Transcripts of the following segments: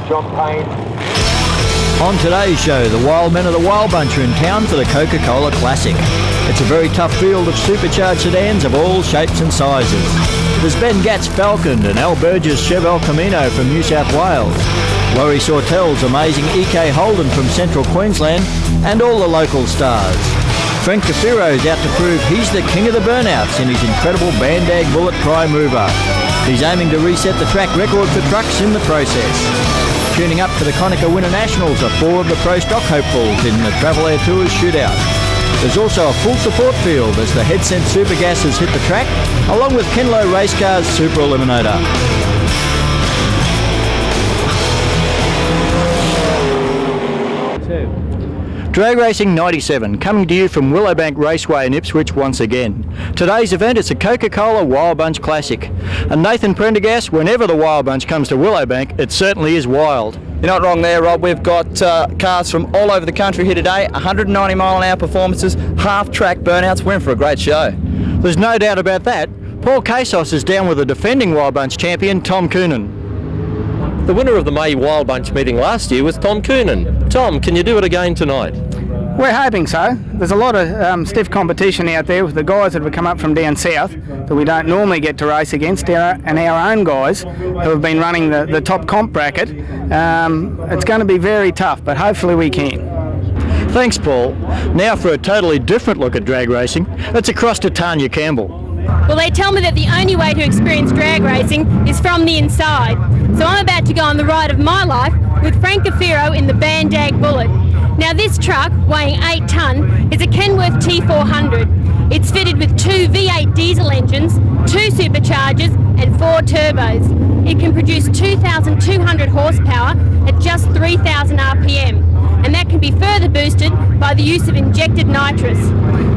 John Payne. On today's show, the Wild Men of the Wild Bunch are in town for the Coca-Cola Classic. It's a very tough field of supercharged sedans of all shapes and sizes. There's Ben Gatt's Falcon and Allan Burgers' Chevelle Camino from New South Wales, Lawrie Sawtell's amazing EK Holden from Central Queensland, and all the local stars. Frank Gafiro's out to prove he's the king of the burnouts in his incredible Bandag Bullet Pry Mover. He's aiming to reset the track record for trucks in the process. Tuning up for the Conica Winter Nationals are 4 of the Pro Stock hopefuls in the Travelaire Tours Shootout. There's also a full support field as the Headset Super Gases hit the track, along with Kenlo Race Cars Super Eliminator. Drag Racing 97, coming to you from Willowbank Raceway in Ipswich once again. Today's event is the Coca-Cola Wild Bunch Classic. And Nathan Prendergast, whenever the Wild Bunch comes to Willowbank, it certainly is wild. You're not wrong there, Rob. We've got cars from all over the country here today, 190 mile an hour performances, half-track burnouts. We're in for a great show. There's no doubt about that. Paul Kasos is down with the defending Wild Bunch champion, Tom Coonan. The winner of the May Wild Bunch meeting last year was Tom Coonan. Tom, can you do it again tonight? We're hoping so. There's a lot of stiff competition out there with the guys that have come up from down south that we don't normally get to race against, and our own guys who have been running the top comp bracket. It's going to be very tough, but hopefully we can. Thanks, Paul. Now for a totally different look at drag racing, let's across to Tanya Campbell. Well, they tell me that the only way to experience drag racing is from the inside. So I'm about to go on the ride of my life with Frank Gafiro in the Bandag Bullet. Now this truck, weighing 8 tonne, is a Kenworth T400. It's fitted with 2 V8 diesel engines, 2 superchargers and 4 turbos. It can produce 2,200 horsepower at just 3,000 RPM, and that can be further boosted by the use of injected nitrous.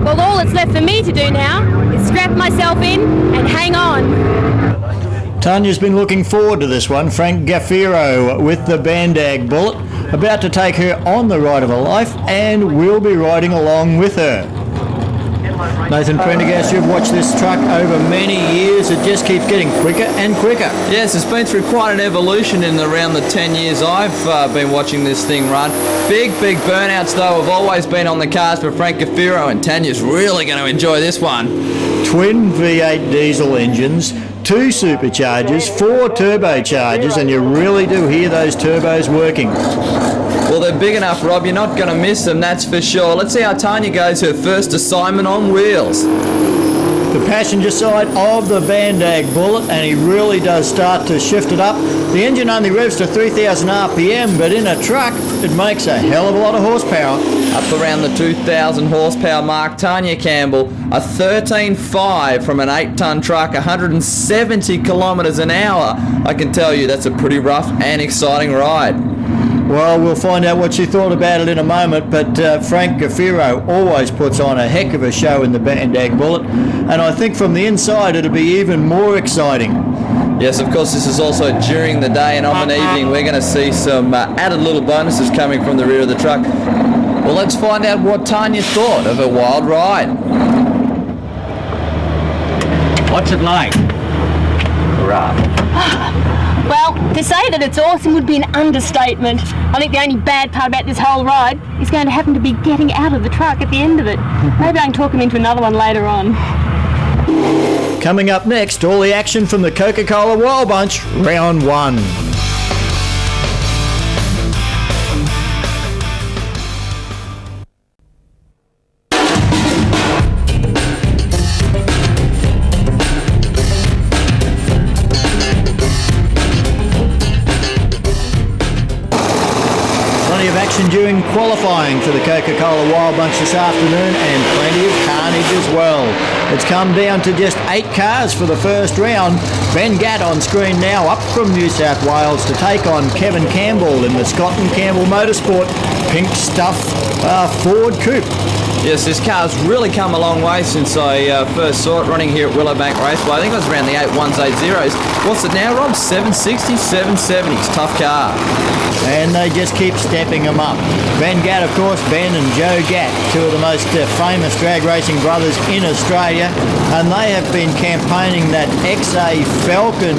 Well, all that's left for me to do now is strap myself in and hang on. Tanya's been looking forward to this one. Frank Gafiro with the Bandag Bullet, about to take her on the ride of her life, and we'll be riding along with her. Nathan Prendergast, you've watched this truck over many years. It just keeps getting quicker and quicker. Yes, it's been through quite an evolution in around the 10 years I've been watching this thing run. Big burnouts, though, have always been on the cards for Frank Gafiro, and Tanya's really going to enjoy this one. Twin V8 diesel engines, 2 superchargers, 4 turbochargers, and you really do hear those turbos working. Well, they're big enough, Rob. You're not going to miss them, that's for sure. Let's see how Tanya goes her first assignment on wheels. The passenger side of the Bandag Bullet, and he really does start to shift it up. The engine only revs to 3,000 RPM, but in a truck, it makes a hell of a lot of horsepower. Up around the 2,000 horsepower mark, Tanya Campbell, a 13.5 from an 8-tonne truck, 170 kilometres an hour. I can tell you that's a pretty rough and exciting ride. Well, we'll find out what she thought about it in a moment, but Frank Gafiro always puts on a heck of a show in the Bandag Bullet, and I think from the inside it'll be even more exciting. Yes, of course, this is also during the day, and of an evening we're going to see some added little bonuses coming from the rear of the truck. Well, let's find out what Tanya thought of a wild ride. What's it like? Well, to say that it's awesome would be an understatement. I think the only bad part about this whole ride is going to happen to be getting out of the truck at the end of it. Maybe I can talk him into another one later on. Coming up next, all the action from the Coca-Cola Wild Bunch, round 1. During qualifying for the Coca-Cola Wild Bunch this afternoon, and plenty of carnage as well. It's come down to just 8 cars for the first round. Ben Gatt on screen now, up from New South Wales to take on Kevin Campbell in the Scott & Campbell Motorsport pink stuff Ford Coupe. Yes, this car's really come a long way since I first saw it running here at Willowbank Raceway. I think it was around the 8180s. What's it now, Rob? 760s, 770s. Tough car. And they just keep stepping them up. Ben Gatt, of course, Ben and Joe Gatt, 2 of the most famous drag racing brothers in Australia, and they have been campaigning that XA Falcon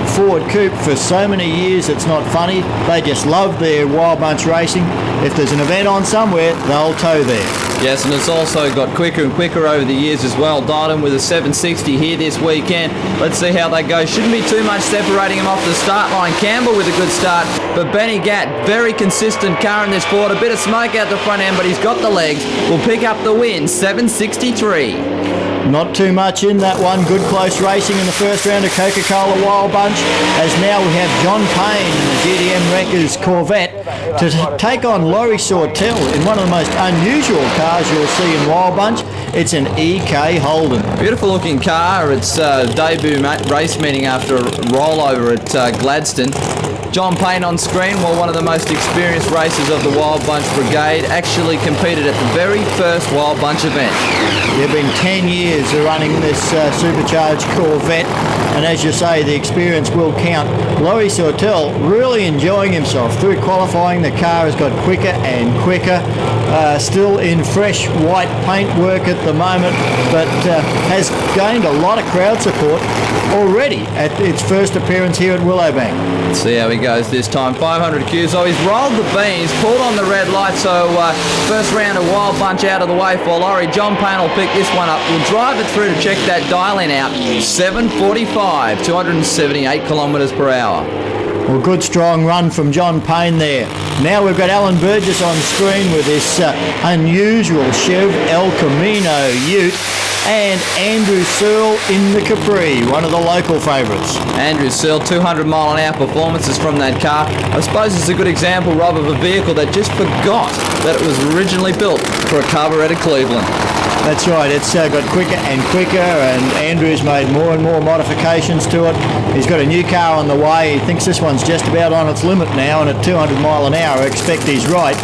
Ford Coupe for so many years it's not funny. They just love their Wild Bunch racing. If there's an event on somewhere, they'll tow there. Yes, and it's also got quicker and quicker over the years as well. Dialed in with a 760 here this weekend. Let's see how they go. Shouldn't be too much separating them off the start line. Campbell with a good start, but Benny Gatt, very consistent car in this Ford. A bit of smoke out the front end, but he's got the legs. Will pick up the win, 763. Not too much in that one. Good close racing in the first round of Coca-Cola Wild Bunch, as now we have John Payne in the GDM Wreckers Corvette to take on Lawrie Sawtell in one of the most unusual cars you'll see in Wild Bunch. It's an EK Holden. Beautiful looking car. It's debut race meeting after a rollover at Gladstone. John Payne on screen, well, one of the most experienced racers of the Wild Bunch Brigade, actually competed at the very first Wild Bunch event. There have been 10 years of running this supercharged Corvette, and as you say, the experience will count. Lawrie Sawtell really enjoying himself. Through qualifying, the car has got quicker and quicker. Still in fresh white paint work at the moment, but has gained a lot of crowd support already at its first appearance here at Willowbank. Let's see how he goes this time. 500 Qs. So he's rolled the beans, pulled on the red light. So first round of Wild Bunch out of the way for Lawrie. John Payne will pick this one up. We'll drive it through to check that dial-in out. 7:45, 278 kilometres per hour. Well, good strong run from John Payne there. Now we've got Allan Burgers on screen with this unusual Chev El Camino Ute, and Andrew Searle in the Capri, one of the local favourites. Andrew Searle, 200 mile an hour performances from that car. I suppose it's a good example, Rob, of a vehicle that just forgot that it was originally built for a carburettor at Cleveland. That's right, it's got quicker and quicker, and Andrew's made more and more modifications to it. He's got a new car on the way. He thinks this one's just about on its limit now, and at 200 mile an hour, I expect he's right.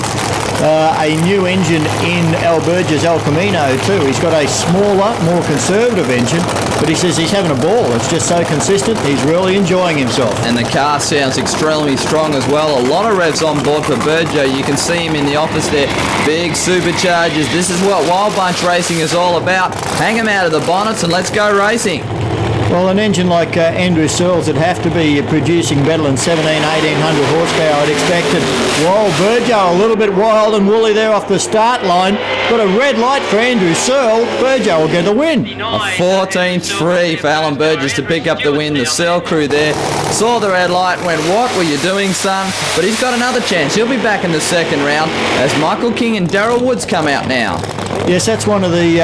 A new engine in El Burgers El Camino too. He's got a smaller, more conservative engine, but he says he's having a ball. It's just so consistent. He's really enjoying himself. And the car sounds extremely strong as well. A lot of revs on board for Burjo. You can see him in the office there. Big superchargers. This is what Wild Bunch racing is all about. Hang them out of the bonnets and let's go racing. Well, an engine like Andrew Searle's would have to be producing better than 1,800 horsepower, I'd expect. While Burjo a little bit wild and woolly there off the start line. Got a red light for Andrew Searle. Burjo will get the win. A 14-3 for Allan Burgers to pick up the win. The Searle crew there saw the red light, went, "What were you doing, son?" But he's got another chance. He'll be back in the second round as Michael King and Darryl Woods come out now. Yes, that's one of the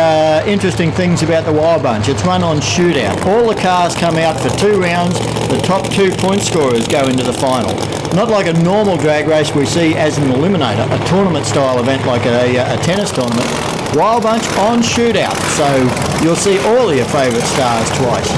interesting things about the Wild Bunch. It's run on shootout. All the cars come out for 2 rounds. The top 2 point scorers go into the final. Not like a normal drag race we see as an Eliminator, a tournament-style event like a tennis tournament. Wild Bunch on shootout, so you'll see all of your favourite stars twice.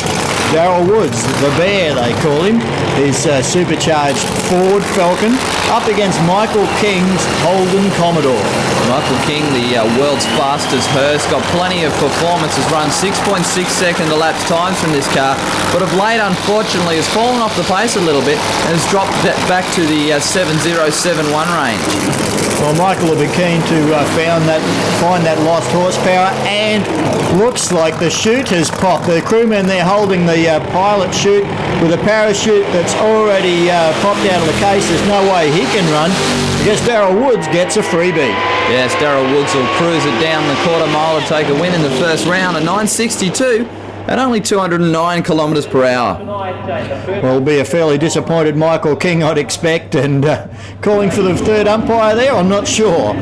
Darryl Woods, the Bear they call him, his supercharged Ford Falcon, up against Michael King's Holden Commodore. Michael King, the world's fastest hearse, got plenty of performances, run 6.6 second elapsed times from this car, but of late, unfortunately, has fallen off the pace a little bit and has dropped back to the 7071 range. Well, Michael will be keen to find that lost horsepower, and looks like the chute has popped. The crewmen there holding the pilot chute with a parachute that's already popped out of the case. There's no way he can run. I guess Darryl Woods gets a freebie. Yes, Darryl Woods will cruise it down the quarter mile to take a win in the first round, a 962 at only 209 kilometres per hour. Well, it'll be a fairly disappointed Michael King, I'd expect, and calling for the third umpire there, I'm not sure.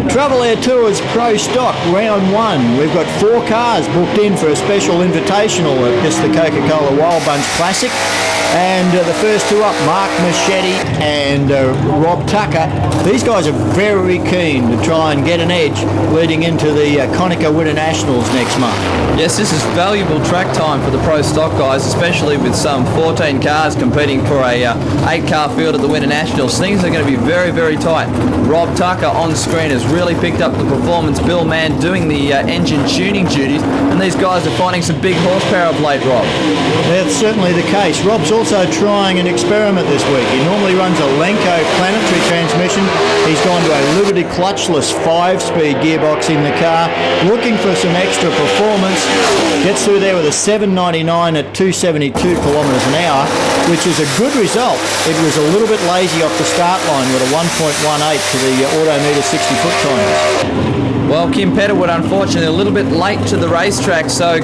Travelaire Tours Pro Stock, round 1. We've got 4 cars booked in for a special invitational at the Coca-Cola Wild Bunch Classic. And the first 2 up, Mark Marchetti and Rob Tucker. These guys are very keen to try and get an edge leading into the Conica Winter Nationals next month. Yes, this is valuable track time for the Pro Stock guys, especially with some 14 cars competing for a 8-car field at the Winter Nationals. Things are going to be very, very tight. Rob Tucker on screen has really picked up the performance. Bill Mann doing the engine tuning duties, and these guys are finding some big horsepower of late, Rob. That's certainly the case. Rob's also also trying an experiment this week. He normally runs a Lenco planetary transmission. He's gone to a Liberty clutchless 5-speed gearbox in the car, looking for some extra performance. Gets through there with a 799 at 272 kilometres an hour, which is a good result. It was a little bit lazy off the start line with a 1.18 to the odometer 60-foot times. Well, Kim Petterwood, unfortunately, a little bit late to the racetrack, so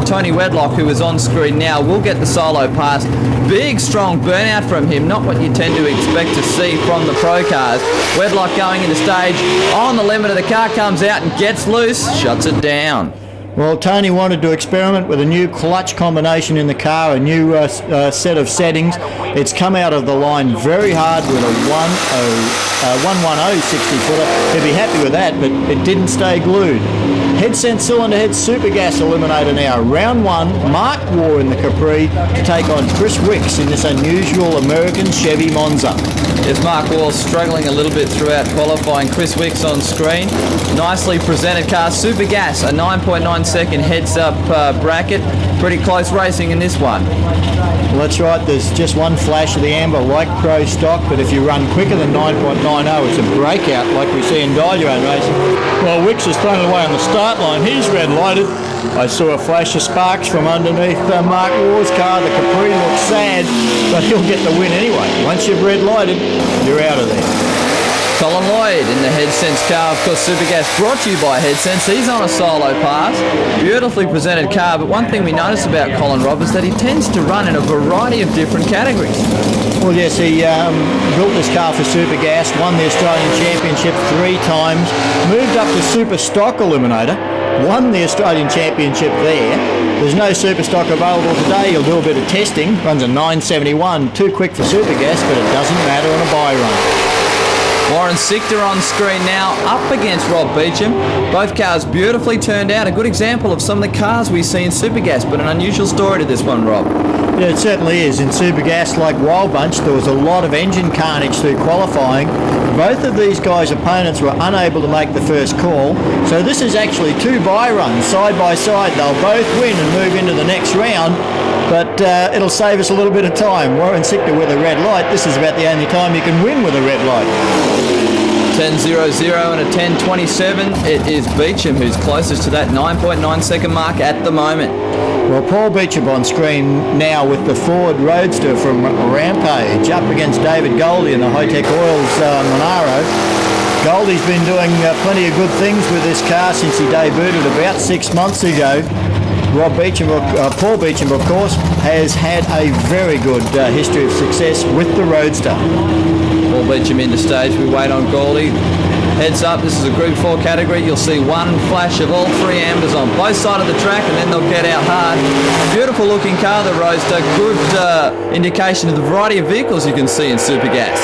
Tony Wedlock, who is on screen now, will get the solo pass. Big, strong burnout from him, not what you tend to expect to see from the pro cars. Wedlock going into stage on the limit of the car, comes out and gets loose, shuts it down. Well, Tony wanted to experiment with a new clutch combination in the car, a new set of settings. It's come out of the line very hard with a 110 60-footer. He'd be happy with that, but it didn't stay glued. Head-sent cylinder head super gas eliminator now. Round 1, Mark War in the Capri to take on Chris Wicks in this unusual American Chevy Monza. Yes, Mark Wall struggling a little bit throughout qualifying. Chris Wicks on screen. Nicely presented car. Super gas, a 9.9 second heads-up bracket. Pretty close racing in this one. Well, that's right. There's just one flash of the amber like Pro Stock, but if you run quicker than 9.90, it's a breakout like we see in Dylan racing. Well, Wicks is thrown away on the start line. He's red-lighted. I saw a flash of sparks from underneath Mark War's car. The Capri looks sad, but he'll get the win anyway. Once you've red-lighted, you're out of there. Colin Lloyd in the Headsense car, of course, Supergas brought to you by Headsense. He's on a solo pass. Beautifully presented car, but one thing we notice about Colin Robb is that he tends to run in a variety of different categories. Well, yes, he built this car for Supergas, won the Australian Championship 3 times, moved up to Super Stock Eliminator, won the Australian Championship there. There's no Super Stock available today. He'll do a bit of testing, runs a 971, too quick for Supergas, but it doesn't matter on a buy run. Warren Sichter on screen now, up against Rob Beecham. Both cars beautifully turned out. A good example of some of the cars we see in Supergas, but an unusual story to this one, Rob. Yeah, it certainly is. In Supergas, like Wild Bunch, there was a lot of engine carnage through qualifying. Both of these guys' opponents were unable to make the first call, so this is actually 2 buy runs side by side. They'll both win and move into the next round, but it'll save us a little bit of time. Warren Sichter with a red light. This is about the only time you can win with a red light. 10.00 and a 10.27. It is Beecham who's closest to that 9.9 second mark at the moment. Well, Paul Beecham on screen now with the Ford Roadster from Rampage up against David Goldie in the High-Tech Oils Monaro. Goldie's been doing plenty of good things with this car since he debuted about 6 months ago. Paul Beecham, of course, has had a very good history of success with the Roadster. Paul Beecham into stage. We wait on Goldie. Heads up, this is a Group 4 category. You'll see one flash of all 3 ambers on both sides of the track, and then they'll get out hard. Beautiful looking car, the Roadster. Good indication of the variety of vehicles you can see in Supergas.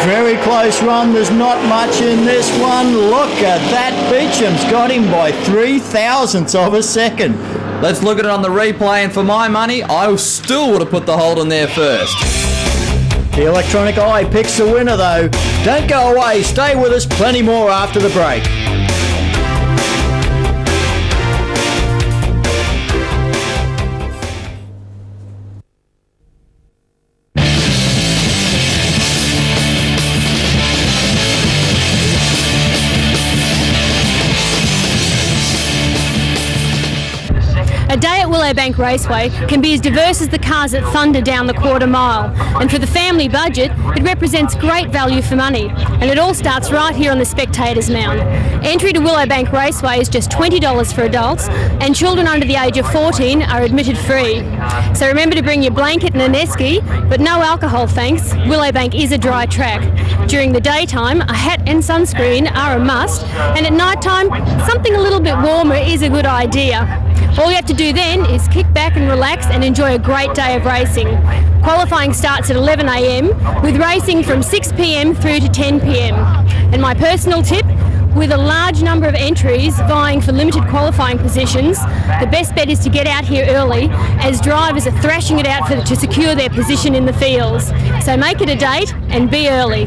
Very close run. There's not much in this one. Look at that. Beecham's got him by 0.003 of a second. Let's look at it on the replay, and for my money, I still would have put the Holden there first. The electronic eye picks the winner though. Don't go away, stay with us, plenty more after the break. A day at Willowbank Raceway can be as diverse as the cars that thunder down the quarter mile, and for the family budget it represents great value for money, and it all starts right here on the Spectators Mound. Entry to Willowbank Raceway is just $20 for adults, and children under the age of 14 are admitted free. So remember to bring your blanket and an esky, but no alcohol thanks. Willowbank is a dry track. During the daytime, a hat and sunscreen are a must, and at night time, something a little bit warmer is a good idea. All you have to do then is kick back and relax and enjoy a great day of racing. Qualifying starts at 11 a.m, with racing from 6 p.m. through to 10 p.m. And my personal tip, with a large number of entries vying for limited qualifying positions, the best bet is to get out here early, as drivers are thrashing it out to secure their position in the fields. So make it a date and be early.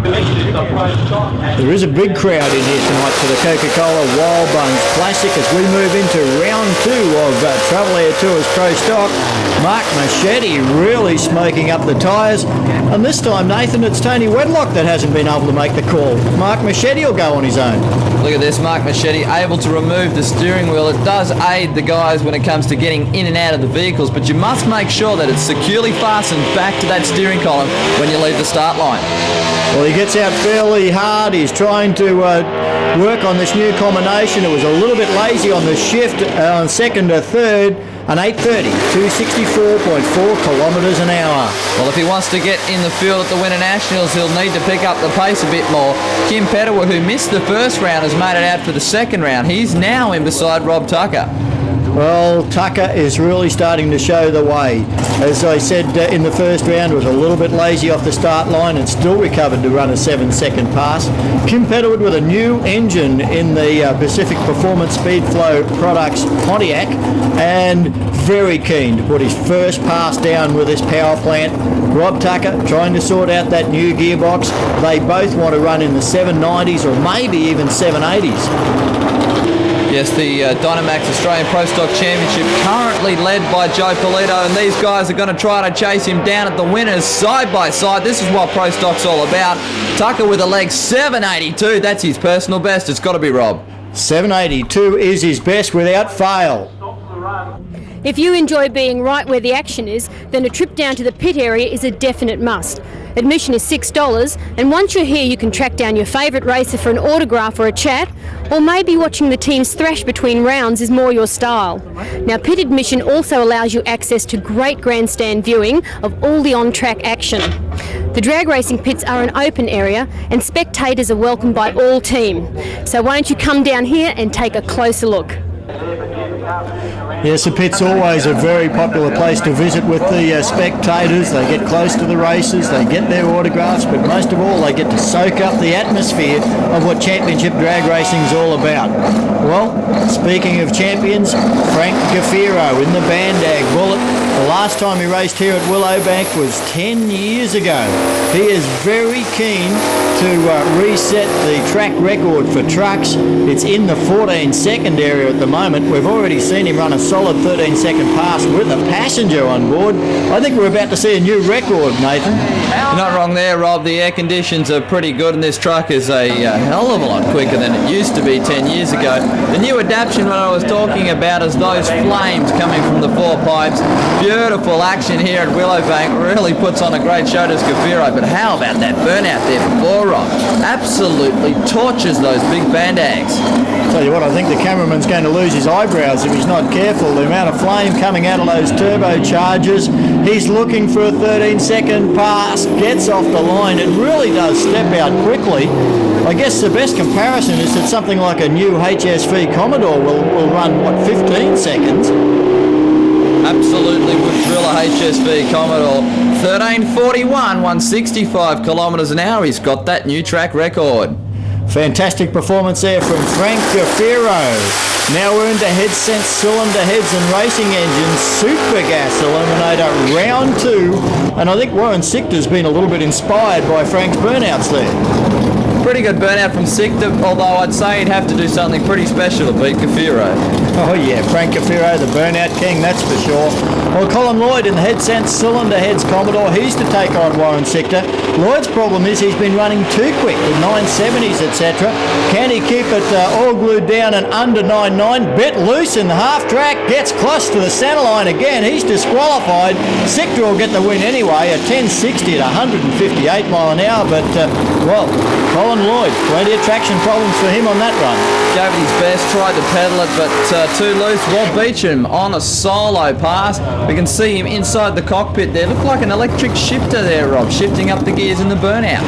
There is a big crowd in here tonight for the Coca-Cola Wild Bunch Classic as we move into round 2 of Travelaire Tours Pro Stock. Mark Marchetti really smoking up the tyres, and this time, Nathan, it's Tony Wedlock that hasn't been able to make the call. Mark Marchetti will go on his own. Look at this, Mark Marchetti able to remove the steering wheel. It does aid the guys when it comes to getting in and out of the vehicles, but you must make sure that it's securely fastened back to that steering column when you leave the start line. Well, he gets out fairly hard. He's trying to work on this new combination. It was a little bit lazy on the shift on second to third. An 8:30, 264.4 kilometres an hour. Well, if he wants to get in the field at the Winter Nationals, he'll need to pick up the pace a bit more. Kim Petterwood, who missed the first round, has made it out for the second round. He's now in beside Rob Tucker. Well, Tucker is really starting to show the way. As I said in the first round, was a little bit lazy off the start line and still recovered to run a 7-second pass. Kim Petterwood with a new engine in the Pacific Performance Speedflow Products Pontiac, and very keen to put his first pass down with this power plant. Rob Tucker trying to sort out that new gearbox. They both want to run in the 790s or maybe even 780s. Yes, the Dynamax Australian Pro Stock Championship currently led by Joe Polito, and these guys are going to try to chase him down at the winners side by side. This is what Pro Stock's all about. Tucker with a leg 782. That's his personal best. It's got to be Rob. 782 is his best without fail. If you enjoy being right where the action is, then a trip down to the pit area is a definite must. Admission is $6, and once you're here you can track down your favourite racer for an autograph or a chat, or maybe watching the teams thrash between rounds is more your style. Now, pit admission also allows you access to great grandstand viewing of all the on-track action. The drag racing pits are an open area and spectators are welcomed by all team. So why don't you come down here and take a closer look. Yes, the pit's always a very popular place to visit with the spectators. They get close to the races, they get their autographs, but most of all they get to soak up the atmosphere of what championship drag racing is all about. Well, speaking of champions, Frank Gaffiro in the Bandag Bullet. The last time he raced here at Willowbank was 10 years ago. He is very keen to reset the track record for trucks. It's in the 14-second area at the moment. We've already seen him run a solid 13-second pass with a passenger on board. I think we're about to see a new record, Nathan. You're not wrong there, Rob. The air conditions are pretty good, and this truck is a hell of a lot quicker than it used to be 10 years ago. The new adaptation what I was talking about is those flames coming from the four pipes. Beautiful action here at Willowbank. Really puts on a great show to Scafiro. But how about that burnout there before, Rob? Absolutely tortures those big Bandags. Tell you what, I think the cameraman's going to lose his eyebrows if he's not careful. The amount of flame coming out of those turbochargers. He's looking for a 13-second pass, gets off the line. It really does step out quickly. I guess the best comparison is that something like a new HSV Commodore will run, what, 15 seconds? Absolutely would drill a HSV Commodore. 13:41, 165 kilometres an hour. He's got that new track record. Fantastic performance there from Frank Gaffiro. Now we're into head sense cylinder heads and racing engines. Super Gas Eliminator round 2. And I think Warren Sichter's been a little bit inspired by Frank's burnouts there. Pretty good burnout from Sichter, although I'd say he'd have to do something pretty special to beat Gaffiro. Oh yeah, Frank Gaffiro, the burnout king, that's for sure. Well, Colin Lloyd in the head sense cylinder heads Commodore, he's to take on Warren Sichter. Lloyd's problem is he's been running too quick with 970s, etc. Can he keep it all glued down and under 9.9? Bit loose in the half track, gets close to the centre line again. He's disqualified. Sichter will get the win anyway, a 1060 at 158 mile an hour, but well, Colin Lloyd, plenty of traction problems for him on that run. Gave it his best, tried to pedal it, but too loose. Rob Beecham on a solo pass. We can see him inside the cockpit there. Looked like an electric shifter there, Rob, shifting up the gears in the burnout.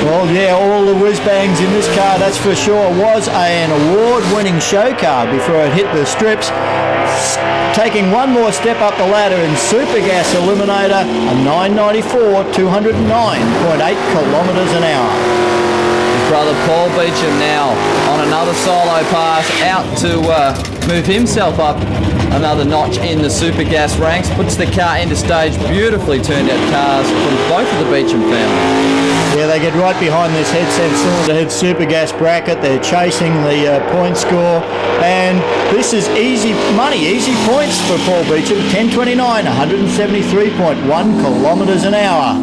Well, yeah, all the whiz-bangs in this car, that's for sure. Was an award-winning show car before it hit the strips. Taking one more step up the ladder in Super Gas Eliminator, a 994, 209.8 kilometres an hour. Brother Paul Beecham now on another solo pass out to move himself up another notch in the Super Gas ranks, puts the car into stage. Beautifully turned out cars from both of the Beecham family. Yeah, they get right behind this headset cylinder head super gas bracket. They're chasing the point score, and this is easy money, easy points for Paul Beecham. 10.29, 173.1 kilometres an hour.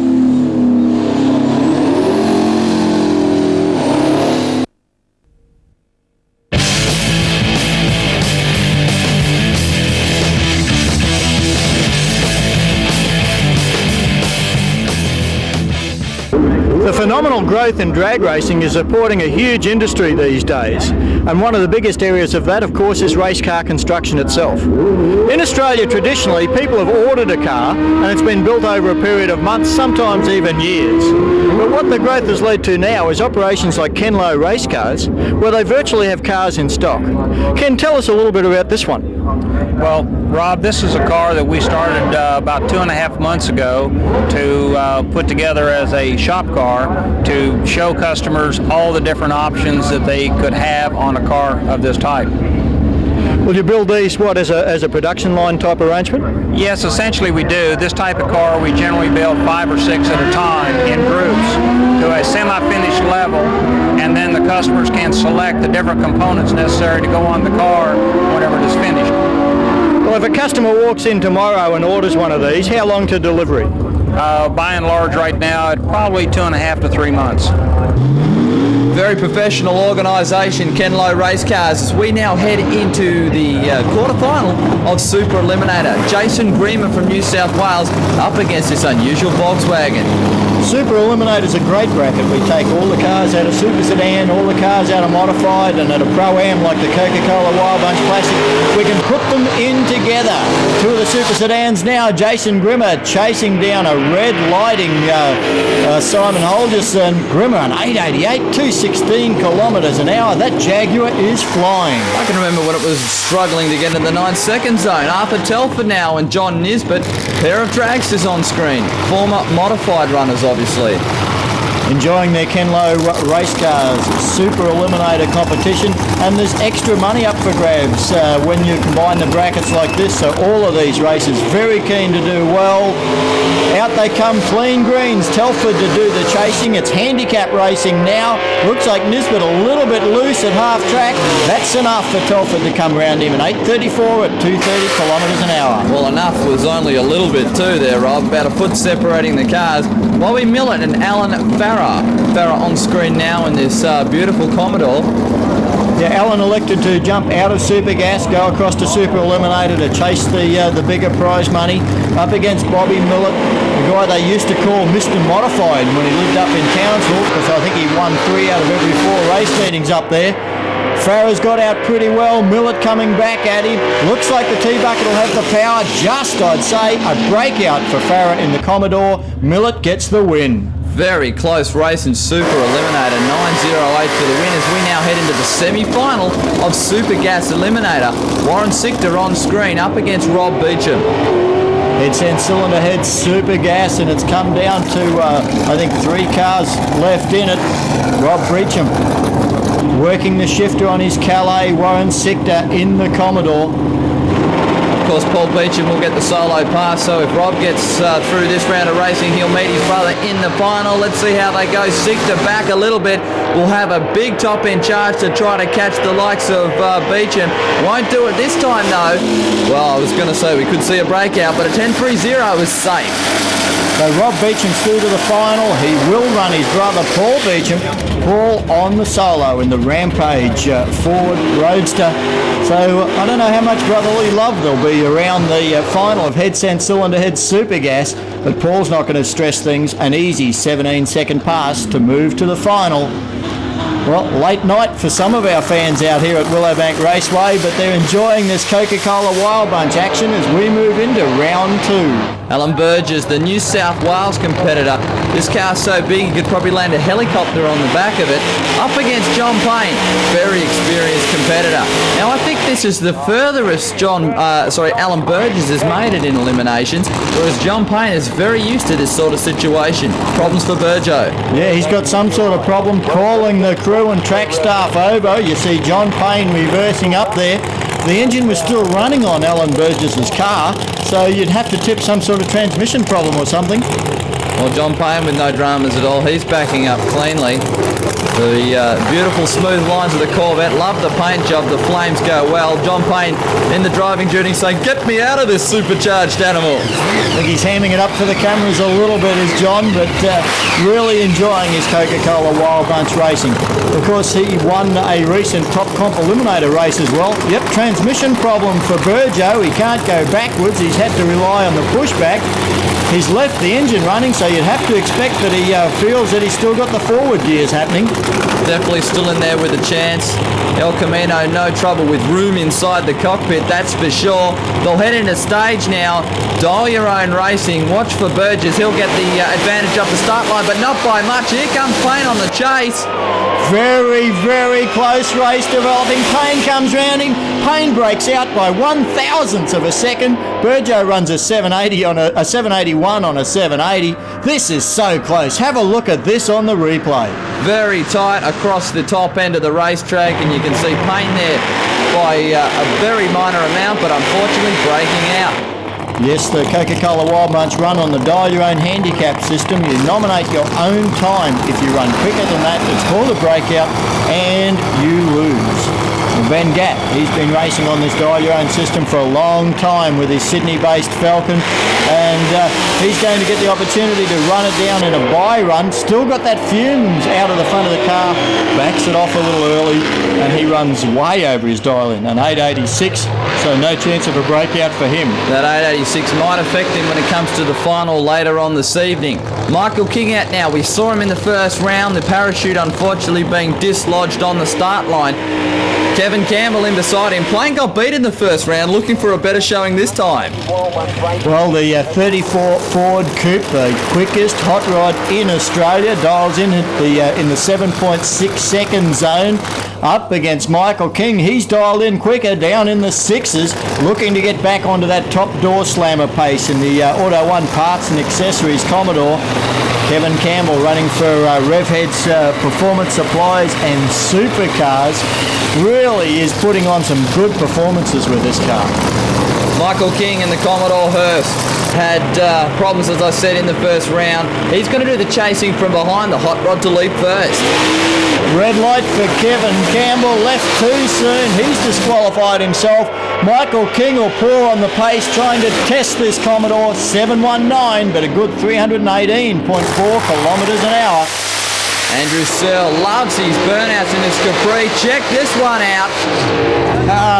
The phenomenal growth in drag racing is supporting a huge industry these days, and one of the biggest areas of that, of course, is race car construction itself. In Australia, traditionally, people have ordered a car and it's been built over a period of months, sometimes even years. But what the growth has led to now is operations like Ken Lowe Race Cars, where they virtually have cars in stock. Ken, tell us a little bit about this one. Well, Rob, this is a car that we started about 2.5 months ago to put together as a shop car to show customers all the different options that they could have on a car of this type. Will you build these, what, as a production line type arrangement? Yes, essentially we do. This type of car we generally build 5 or 6 at a time in groups to a semi-finished level, and then the customers can select the different components necessary to go on the car whenever it is finished. Well, if a customer walks in tomorrow and orders one of these, how long to delivery? By and large right now, it's probably 2.5 to 3 months. Very professional organisation, Ken Lowe Race Cars, as we now head into the quarterfinal of Super Eliminator. Jason Greener from New South Wales up against this unusual Volkswagen. Super Eliminator is a great bracket. We take all the cars out of Super Sedan, all the cars out of Modified, and at a Pro-Am like the Coca-Cola Wild Bunch Classic, we can put them in together. Two of the Super Sedans now, Jason Greener chasing down a red lighting Simon Holgerson. Greener on 888, 216 kilometres an hour. That Jaguar is flying. I can remember when it was struggling to get into the 9-second zone. Arthur Telford now and John Nisbet, pair of dragsters on screen. Former Modified runners, obviously. Enjoying their Ken Lowe Race Cars Super Eliminator competition, and there's extra money up for grabs when you combine the brackets like this, so all of these races very keen to do well. Out they come, clean greens, Telford to do the chasing. It's handicap racing now. Looks like Nisbet a little bit loose at half track. That's enough for Telford to come round him in 8.34 at 230 kilometres an hour. Well, enough was only a little bit too there, Rob. About a foot separating the cars. Bobby Millett and Alan Farah on screen now in this beautiful Commodore. Yeah, Alan elected to jump out of Super Gas, go across to Super Eliminator to chase the bigger prize money, up against Bobby Millett, the guy they used to call Mr. Modified when he lived up in Townsville, because I think he won 3 out of every 4 race meetings up there. Farah's got out pretty well, Millett coming back at him. Looks like the T-Bucket will have the power, just, I'd say, a breakout for Farah in the Commodore. Millett gets the win. Very close race in Super Eliminator, 9.08 for the win as we now head into the semi-final of Super Gas Eliminator. Warren Sichter on screen up against Rob Beecham. Headset cylinder head Super Gas, and it's come down to, I think, 3 cars left in it. Rob Beecham working the shifter on his Calais, Warren Sichter in the Commodore. Of course, Paul Beecham will get the solo pass, so if Rob gets through this round of racing, he'll meet his brother in the final. Let's see how they go. Sichter back a little bit. Will have a big top end charge to try to catch the likes of Beecham. Won't do it this time, though. Well, I was going to say we could see a breakout, but a 10.30 is safe. So Rob Beecham's through to the final. He will run his brother Paul Beecham. Paul on the solo in the Rampage Ford Roadster. So I don't know how much brotherly love there'll be around the final of Headset Cylinder Head Super Gas, but Paul's not going to stress things. An easy 17-second pass to move to the final. Well, late night for some of our fans out here at Willowbank Raceway, but they're enjoying this Coca-Cola Wild Bunch action as we move into round 2. Allan Burgers, the New South Wales competitor. This car's so big you could probably land a helicopter on the back of it. Up against John Payne, very experienced competitor. Now I think this is the furthest Allan Burgers has made it in eliminations, whereas John Payne is very used to this sort of situation. Problems for Burjo. Yeah, he's got some sort of problem calling the crew and track staff over. You see John Payne reversing up there. The engine was still running on Allan Burgess' car, so you'd have to tip some sort of transmission problem or something. Well, John Payne with no dramas at all. He's backing up cleanly. The beautiful smooth lines of the Corvette. Love the paint job. The flames go well. John Payne in the driving duty saying, "Get me out of this supercharged animal." I think he's hamming it up for the cameras a little bit, is John, but really enjoying his Coca-Cola Wild Bunch racing. Of course, he won a recent Top Comp Eliminator race as well. Yep, transmission problem for Burjo. He can't go backwards. He's had to rely on the pushback. He's left the engine running, so you'd have to expect that he feels that he's still got the forward gears happening. Definitely still in there with a chance. El Camino, no trouble with room inside the cockpit, that's for sure. They'll head into stage now. Dial your own racing. Watch for Burgess. He'll get the advantage up the start line, but not by much. Here comes Payne on the chase. Very, very close race developing. Payne comes round him. Payne breaks out by 1/1000th of a second. Burjo runs a 780 on a 781 on a 780. This is so close. Have a look at this on the replay. Very tight across the top end of the racetrack, and you can see Payne there by a very minor amount, but unfortunately breaking out. Yes, the Coca-Cola Wild Bunch run on the dial your own handicap system. You nominate your own time. If you run quicker than that, it's called a breakout, and you lose. Bandag, he's been racing on this dial your own system for a long time with his Sydney-based Falcon, and he's going to get the opportunity to run it down in a bye run. Still got that fumes out of the front of the car, backs it off a little early, and he runs way over his dial-in, an 886, so no chance of a breakout for him. That 886 might affect him when it comes to the final later on this evening. Michael King out now. We saw him in the first round, the parachute unfortunately being dislodged on the start line. Kevin Campbell in beside him. Payne got beat in the first round, looking for a better showing this time. Well, the 34 Ford Coupe, the quickest hot rod in Australia, dials in at the 7.6 second zone. Up against Michael King. He's dialed in quicker, down in the 6s, looking to get back onto that top door slammer pace in the Auto 1 Parts and Accessories Commodore. Kevin Campbell running for Revhead's Performance Supplies and Supercars. Really is putting on some good performances with this car. Michael King in the Commodore Hearst had problems, as I said, in the first round. He's going to do the chasing from behind, the hot rod to lead first. Red light for Kevin Campbell, left too soon. He's disqualified himself. Michael King will pour on the pace, trying to test this Commodore 719, but a good 318.4 kilometres an hour. Andrew Searle loves his burnouts in his Capri. Check this one out.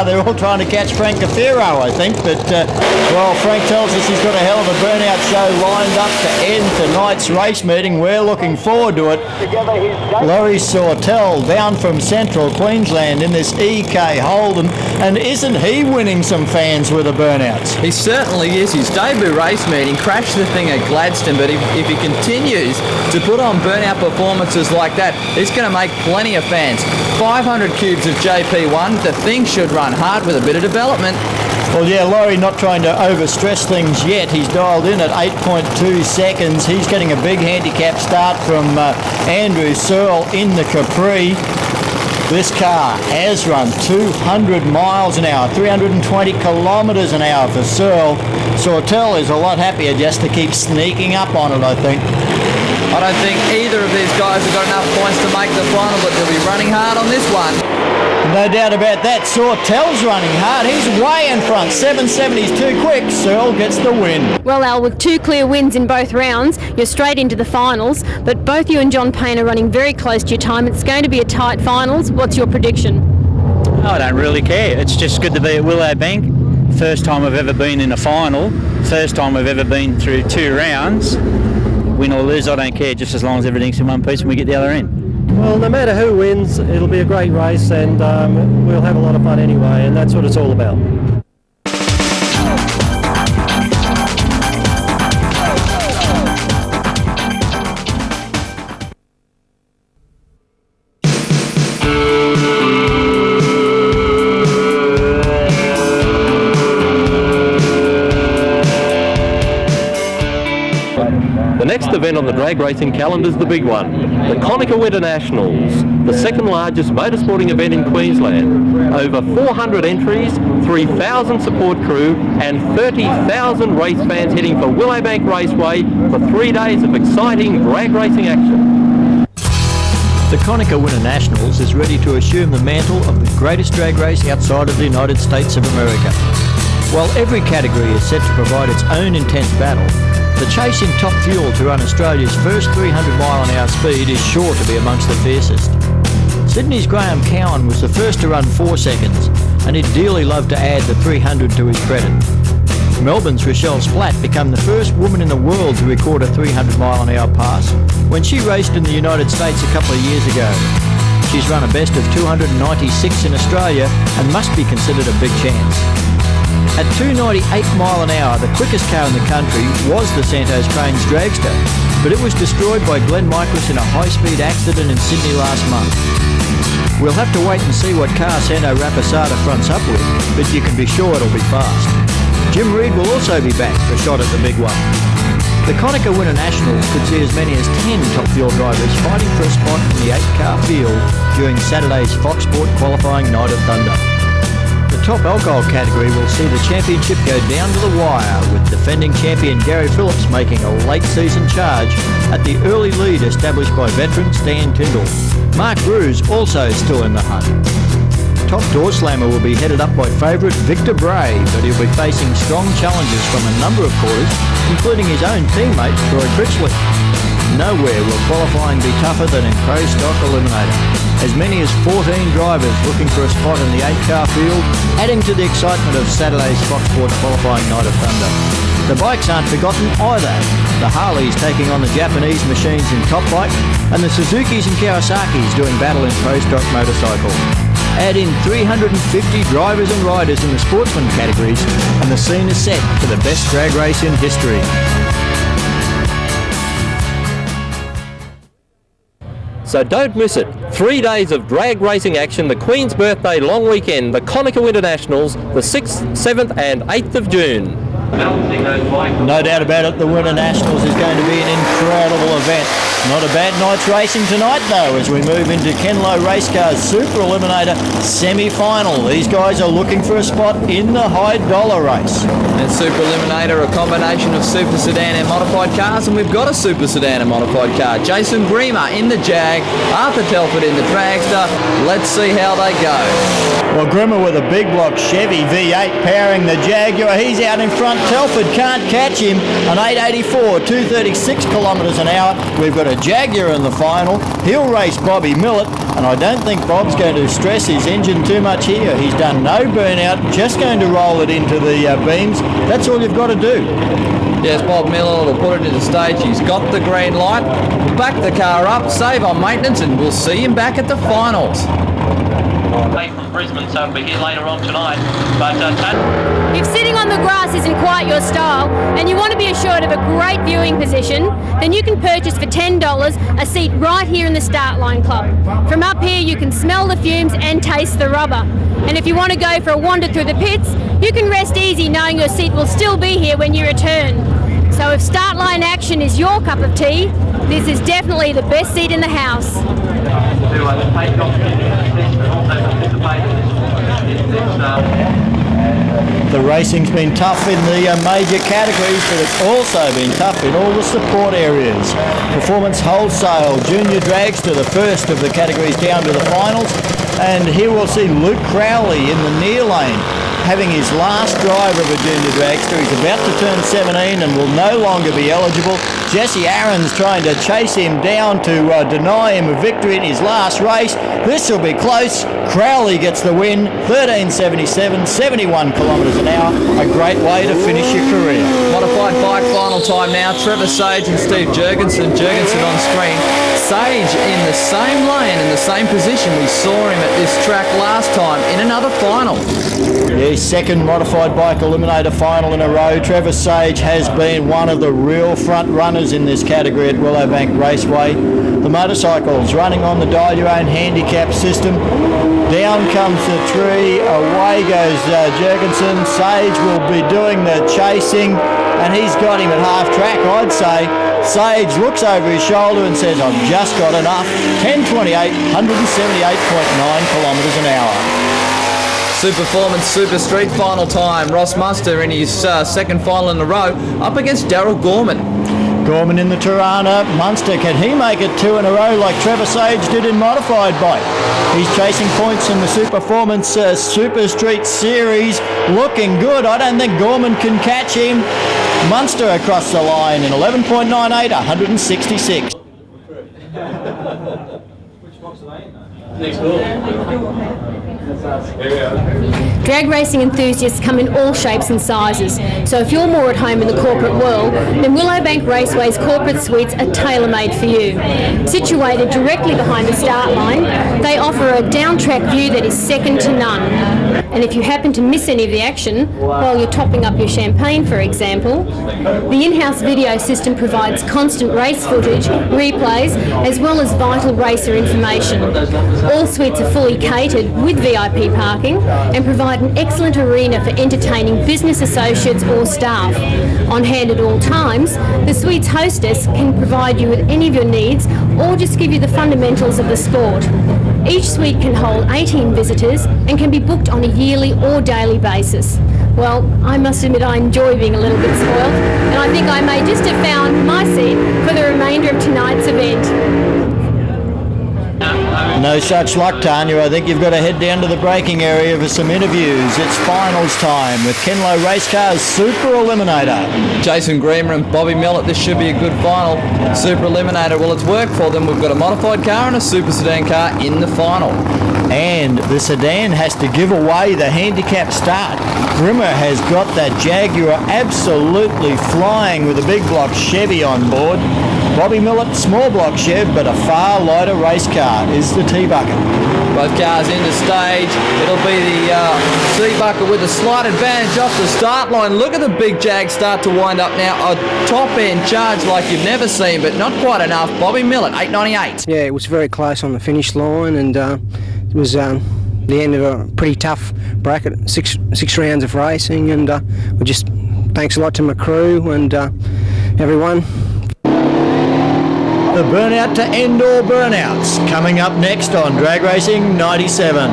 They're all trying to catch Frank Cafiro, I think, but, well, Frank tells us he's got a hell of a burnout show lined up to end tonight's race meeting. We're looking forward to it. Lawrie Sawtell down from central Queensland in this EK Holden, and isn't he winning some fans with the burnouts? He certainly is. His debut race meeting crashed the thing at Gladstone, but if he continues to put on burnout performances like that, he's going to make plenty of fans. 500 cubes of JP1. The thing should run hard with a bit of development. Well, yeah, Lawrie not trying to overstress things yet. He's dialed in at 8.2 seconds. He's getting a big handicap start from Andrew Searle in the Capri. This car has run 200 miles an hour, 320 kilometres an hour for Searle. Sawtell is a lot happier just to keep sneaking up on it, I think. I don't think either of these guys have got enough points to make the final, but they'll be running hard on this one. No doubt about that. Sawtell's running hard. He's way in front. 770's too quick. Searle gets the win. Well, Al, with 2 clear wins in both rounds, you're straight into the finals, but both you and John Payne are running very close to your time. It's going to be a tight finals. What's your prediction? I don't really care. It's just good to be at Willowbank. First time I've ever been in a final. First time I've ever been through 2 rounds. Win or lose, I don't care, just as long as everything's in one piece and we get the other end. Well, no matter who wins, it'll be a great race, and we'll have a lot of fun anyway, and that's what it's all about. The next event on the drag racing calendar is the big one, the Conica Winter Nationals, the second largest motorsporting event in Queensland. Over 400 entries, 3,000 support crew and 30,000 race fans heading for Willowbank Raceway for 3 days of exciting drag racing action. The Conica Winter Nationals is ready to assume the mantle of the greatest drag race outside of the United States of America. While every category is set to provide its own intense battle, the chase in top fuel to run Australia's first 300-mile-an-hour speed is sure to be amongst the fiercest. Sydney's Graham Cowan was the first to run 4 seconds, and he'd dearly love to add the 300 to his credit. Melbourne's Rochelle Splatt became the first woman in the world to record a 300-mile-an-hour pass when she raced in the United States a couple of years ago. She's run a best of 296 in Australia and must be considered a big chance. At 298 mile an hour, the quickest car in the country was the Santos Cranes Dragster, but it was destroyed by Glenn Michaels in a high-speed accident in Sydney last month. We'll have to wait and see what car Santo Rapasada fronts up with, but you can be sure it'll be fast. Jim Reed will also be back for a shot at the big one. The Conica Winter Nationals could see as many as 10 top fuel drivers fighting for a spot in the 8-car field during Saturday's Fox Sport qualifying Night of Thunder. The top alcohol category will see the championship go down to the wire, with defending champion Gary Phillips making a late-season charge at the early lead established by veteran Stan Tyndall. Mark Bruce also still in the hunt. Top door slammer will be headed up by favourite Victor Bray, but he'll be facing strong challenges from a number of quarters, including his own teammate Troy Critchley. Nowhere will qualifying be tougher than in Pro Stock Eliminator. As many as 14 drivers looking for a spot in the 8-car field, adding to the excitement of Saturday's Fox Sports qualifying Night of Thunder. The bikes aren't forgotten either. The Harleys taking on the Japanese machines in Top Bike, and the Suzukis and Kawasaki's doing battle in Pro Stock Motorcycle. Add in 350 drivers and riders in the Sportsman categories, and the scene is set for the best drag race in history. So don't miss it. 3 days of drag racing action, the Queen's Birthday long weekend, the Conica Winter Nationals, the 6th, 7th and 8th of June. No doubt about it, the Winter Nationals is going to be an incredible event. Not a bad night's racing tonight though, as we move into Kenlow Racecars Super Eliminator semi-final. These guys are looking for a spot in the high dollar race. And Super Eliminator, a combination of super sedan and modified cars, and we've got a super sedan and modified car. Jason Bremer in the Jag, Arthur Telford in the Dragster. Let's see how they go. Well, Grimmer with a big block Chevy V8 powering the Jaguar. He's out in front. Telford can't catch him. An 884, 236 kilometres an hour. We've got a Jaguar in the final. He'll race Bobby Millett, and I don't think Bob's going to stress his engine too much here. He's done no burnout, just going to roll it into the beams. That's all you've got to do. Yes, Bob Miller will put it into stage. He's got the green light. Back the car up, save on maintenance, and we'll see him back at the finals. From Brisbane, so it'll be here later on tonight. But If sitting on the grass isn't quite your style and you want to be assured of a great viewing position, then you can purchase for $10 a seat right here in the Start Line Club. From up here you can smell the fumes and taste the rubber. And if you want to go for a wander through the pits, you can rest easy knowing your seat will still be here when you return. So if Start Line action is your cup of tea, this is definitely the best seat in the house. The racing's been tough in the major categories, but it's also been tough in all the support areas. Performance Wholesale, Junior Dragster, the first of the categories down to the finals. And here we'll see Luke Crowley in the near lane, having his last drive of a Junior Dragster. He's about to turn 17 and will no longer be eligible. Jesse Aaron's trying to chase him down to deny him a victory in his last race. This will be close. Crowley gets the win, 13.77, 71 kilometres an hour. A great way to finish your career. Modified bike final time now. Trevor Sage and Steve Jurgensen. Jurgensen on screen. Sage in the same lane, in the same position. We saw him at this track last time in another final. Yeah, second modified bike eliminator final in a row. Trevor Sage has been one of the real front runners in this category at Willowbank Raceway. The motorcycles running on the dial your own handicap system. Down comes the tree, away goes Jurgensen. Sage will be doing the chasing, and he's got him at half track, I'd say. Sage looks over his shoulder and says, I've just got enough. 10:28, 178.9 kilometres an hour. Superformance Super Street final time. Ross Munster in his second final in a row up against Darryl Gorman. Gorman in the Tirana. Munster, can he make it 2 in a row like Trevor Sage did in modified bike? He's chasing points in the Superformance Super Street Series. Looking good. I don't think Gorman can catch him. Munster across the line in 11.98, 166. Drag racing enthusiasts come in all shapes and sizes, so if you're more at home in the corporate world, then Willowbank Raceway's corporate suites are tailor-made for you. Situated directly behind the start line, they offer a down-track view that is second to none. And if you happen to miss any of the action, while you're topping up your champagne for example, the in-house video system provides constant race footage, replays, as well as vital racer information. All suites are fully catered with VIP parking and provide an excellent arena for entertaining business associates or staff. On hand at all times, the suite's hostess can provide you with any of your needs or just give you the fundamentals of the sport. Each suite can hold 18 visitors and can be booked on a yearly or daily basis. Well, I must admit I enjoy being a little bit spoiled, and I think I may just have found my seat for the remainder of tonight's event. No such luck, Tanya. I think you've got to head down to the braking area for some interviews. It's finals time with Kenlow Racecars Super Eliminator. Jason Greener and Bobby Millett, this should be a good final. Super Eliminator, well, it's worked for them. We've got a modified car and a super sedan car in the final. And the sedan has to give away the handicap start. Grimmer has got that Jaguar absolutely flying with a big block Chevy on board. Bobby Millett, small block Chev, but a far lighter race car is the T-Bucket. Both cars into stage. It'll be the T-Bucket with a slight advantage off the start line. Look at the big Jag start to wind up now. A top-end charge like you've never seen, but not quite enough. Bobby Millett, 8.98. Yeah, it was very close on the finish line, and it was the end of a pretty tough bracket. Six rounds of racing, and we just thanks a lot to my crew and everyone. The burnout to end all burnouts coming up next on Drag Racing 97.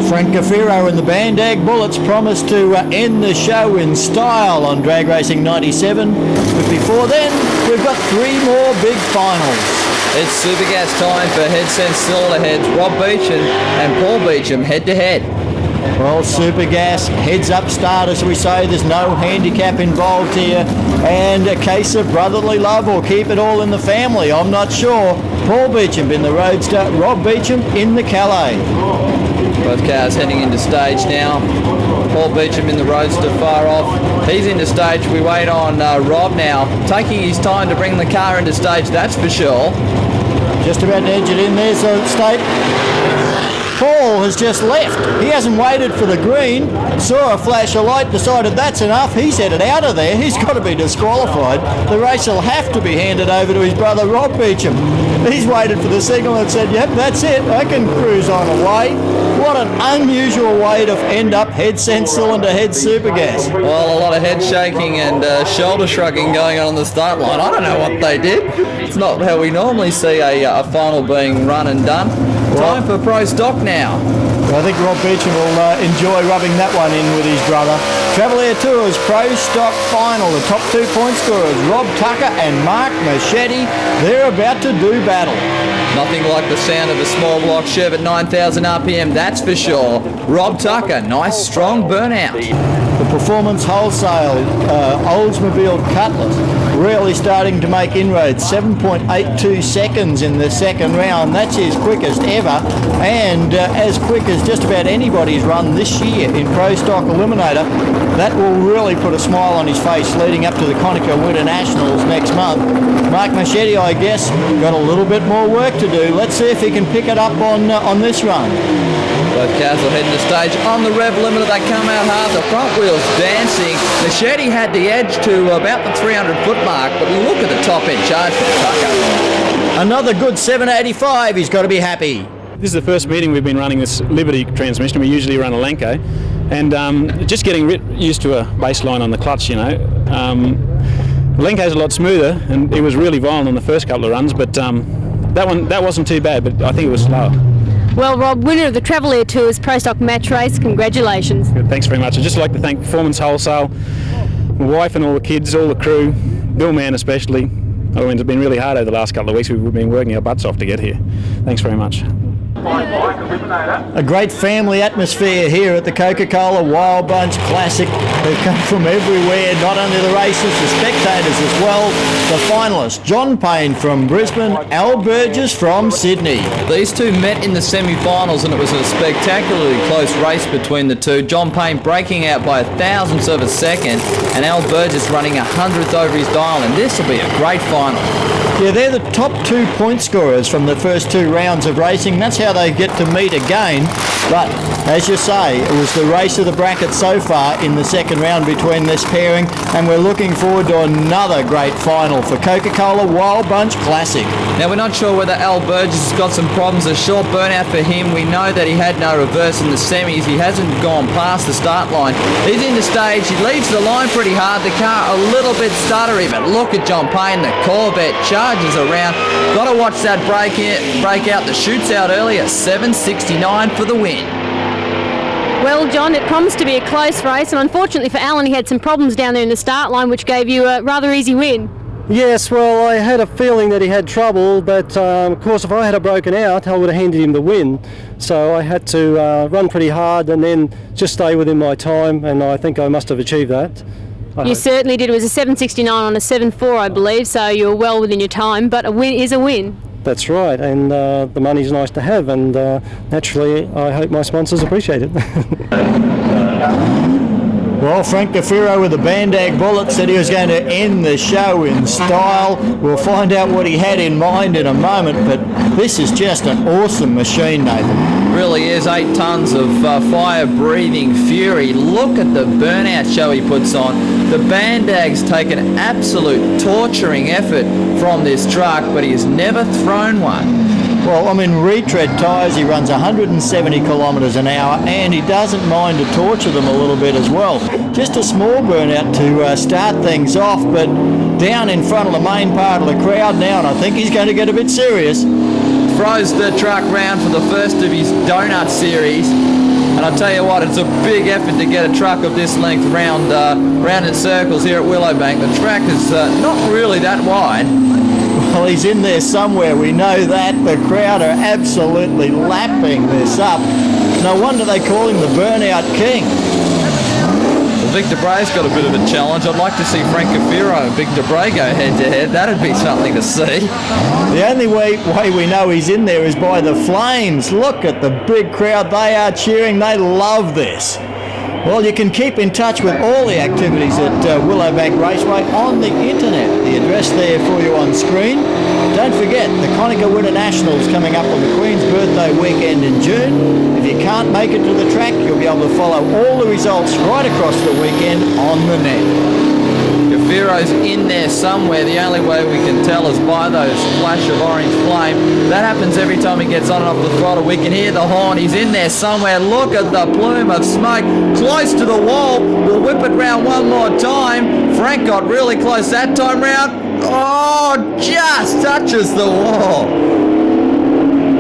Frank Gaffiro and the Bandag Bullets promised to end the show in style on Drag Racing 97. But before then, we've got 3 more big finals. It's Super Gas time for Head Sense Cylinder Heads. Rob Beecham and Paul Beecham head-to-head. Well, Super Gas heads up start, as we say. There's no handicap involved here. And a case of brotherly love, or keep it all in the family. I'm not sure. Paul Beecham in the Roadster, Rob Beecham in the Calais. Both cars heading into stage now. Paul Beecham in the Roadster far off. He's into stage. We wait on Rob now, taking his time to bring the car into stage, that's for sure. Just about to edge it in there, so state. Paul has just left. He hasn't waited for the green, saw a flash of light, decided that's enough. He's headed out of there. He's got to be disqualified. The race will have to be handed over to his brother Rob Beecham. He's waited for the signal and said, yep, that's it. I can cruise on away. What an unusual way to end up head sense cylinder head Super Gas. Well, a lot of head shaking and shoulder shrugging going on the start line. I don't know what they did. It's not how we normally see a final being run and done. Time for Pro Stock now. I think Rob Beecham will enjoy rubbing that one in with his brother. Travelaire Tours Pro Stock final. The top 2 point scorers, Rob Tucker and Mark Marchetti. They're about to do battle. Nothing like the sound of a small block Chev at 9,000 RPM, that's for sure. Rob Tucker, nice strong burnout. The Performance Wholesale Oldsmobile Cutlass really starting to make inroads. 7.82 seconds in the second round. That's his quickest ever, and as quick as just about anybody's run this year in Pro Stock Eliminator. That will really put a smile on his face leading up to the Conica Winter Nationals next month. Mark Marchetti, I guess, got a little bit more work to do. Let's see if he can pick it up on this run. Both cars will head into stage. On the rev limiter, they come out hard. The front wheels dancing. Marchetti had the edge to about the 300-foot mark, but look at the top-end charge from Tucker. Another good 785. He's got to be happy. This is the first meeting we've been running this Liberty transmission. We usually run a Lenko, and just getting used to a baseline on the clutch, you know. Lenko's a lot smoother, and it was really violent on the first couple of runs, but that wasn't too bad, but I think it was slower. Well, Rob, winner of the Travelaire Tours Pro Stock match race, congratulations. Good, thanks very much. I'd just like to thank Performance Wholesale, my wife and all the kids, all the crew, Bill Mann especially. I mean, it's been really hard over the last couple of weeks. We've been working our butts off to get here. Thanks very much. A great family atmosphere here at the Coca-Cola Wild Bunch Classic. They come from everywhere, not only the racers, the spectators as well. The finalists, John Payne from Brisbane, Allan Burgers from Sydney. These two met in the semi-finals and it was a spectacularly close race between the two. John Payne breaking out by 1,000ths of a second and Allan Burgers running 100th over his dial, and this will be a great final. Yeah, they're the top 2 point scorers from the first 2 rounds of racing. That's how they get to meet again. But as you say, it was the race of the bracket so far in the second round between this pairing, and we're looking forward to another great final for Coca-Cola Wild Bunch Classic. Now, we're not sure whether Allan Burgess has got some problems. A short burnout for him. We know that he had no reverse in the semis. He hasn't gone past the start line. He's in the stage. He leads the line pretty hard. The car a little bit stuttery, but look at John Payne. The Corvette charges around. Got to watch that break out. The shoots out earlier. 7.69 for the win. Well, John, it promised to be a close race, and unfortunately for Allan, he had some problems down there in the start line, which gave you a rather easy win. Yes, well, I had a feeling that he had trouble, but of course if I had broken out, I would have handed him the win. So I had to run pretty hard and then just stay within my time, and I think I must have achieved that. You certainly did. It was a 7.69 on a 7.4, I believe, so you were well within your time, but a win is a win. That's right, and the money's nice to have, and naturally I hope my sponsors appreciate it. Well, Frank DeFiro with the Bandag Bullet said he was going to end the show in style. We'll find out what he had in mind in a moment, but this is just an awesome machine, Nathan. Really is. 8 tons of fire-breathing fury. Look at the burnout show he puts on. The Bandag's taken absolute torturing effort from this truck, but he has never thrown one. Well, I mean, retread tyres, he runs 170 kilometres an hour, and he doesn't mind to torture them a little bit as well. Just a small burnout to start things off, but down in front of the main part of the crowd now, and I think he's going to get a bit serious. Throws the truck round for the first of his donut series, and I'll tell you what, it's a big effort to get a truck of this length round in circles here at Willowbank. The track is not really that wide. Well, he's in there somewhere, we know that. The crowd are absolutely lapping this up. No wonder they call him the Burnout King. Well, Victor Bray's got a bit of a challenge. I'd like to see Frank Cafiro and Victor Bray go head-to-head. That'd be something to see. The only way we know he's in there is by the flames. Look at the big crowd. They are cheering. They love this. Well, you can keep in touch with all the activities at Willowbank Raceway on the internet. The address there for you on screen. Don't forget, the Conica Winter Nationals coming up on the Queen's birthday weekend in June. If you can't make it to the track, you'll be able to follow all the results right across the weekend on the net. Cafiro's in there somewhere. The only way we can tell is by those flash of orange flame. That happens every time he gets on and off the throttle. We can hear the horn. He's in there somewhere. Look at the plume of smoke close to the wall. We'll whip it round one more time. Frank got really close that time round. Oh, just touches the wall.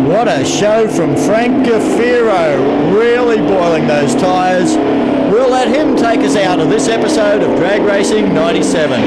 What a show from Frank Cafiro, really boiling those tyres. We'll let him take us out of this episode of Drag Racing 97.